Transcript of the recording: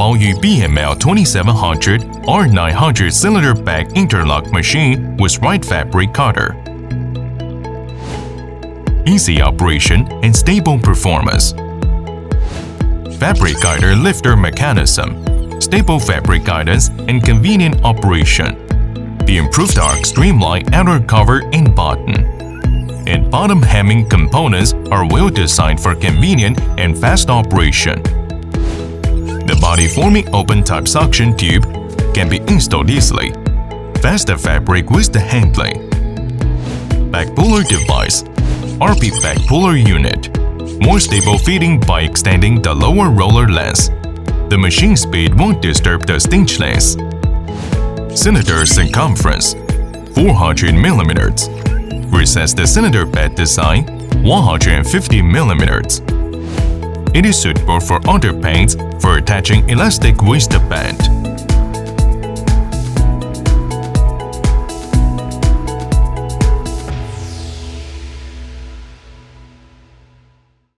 high-volume BML 2700 R900 cylinder bag interlock machine with right fabric cutter. Easy operation and stable performance. Fabric guider lifter mechanism, stable fabric guidance and convenient operation. The improved arc streamlined outer cover and button. And bottom hemming components are well designed for convenient and fast operation. The body-forming open-type suction tube can be installed easily. Faster fabric with the handling. Back puller device, RP back puller unit. More stable fitting by extending the lower roller length. The machine speed won't disturb the stage length. Cylinder circumference 400 mm. Recess the cylinder bed design 150 mm. It is suitable for underpaints for attaching elastic with the bed.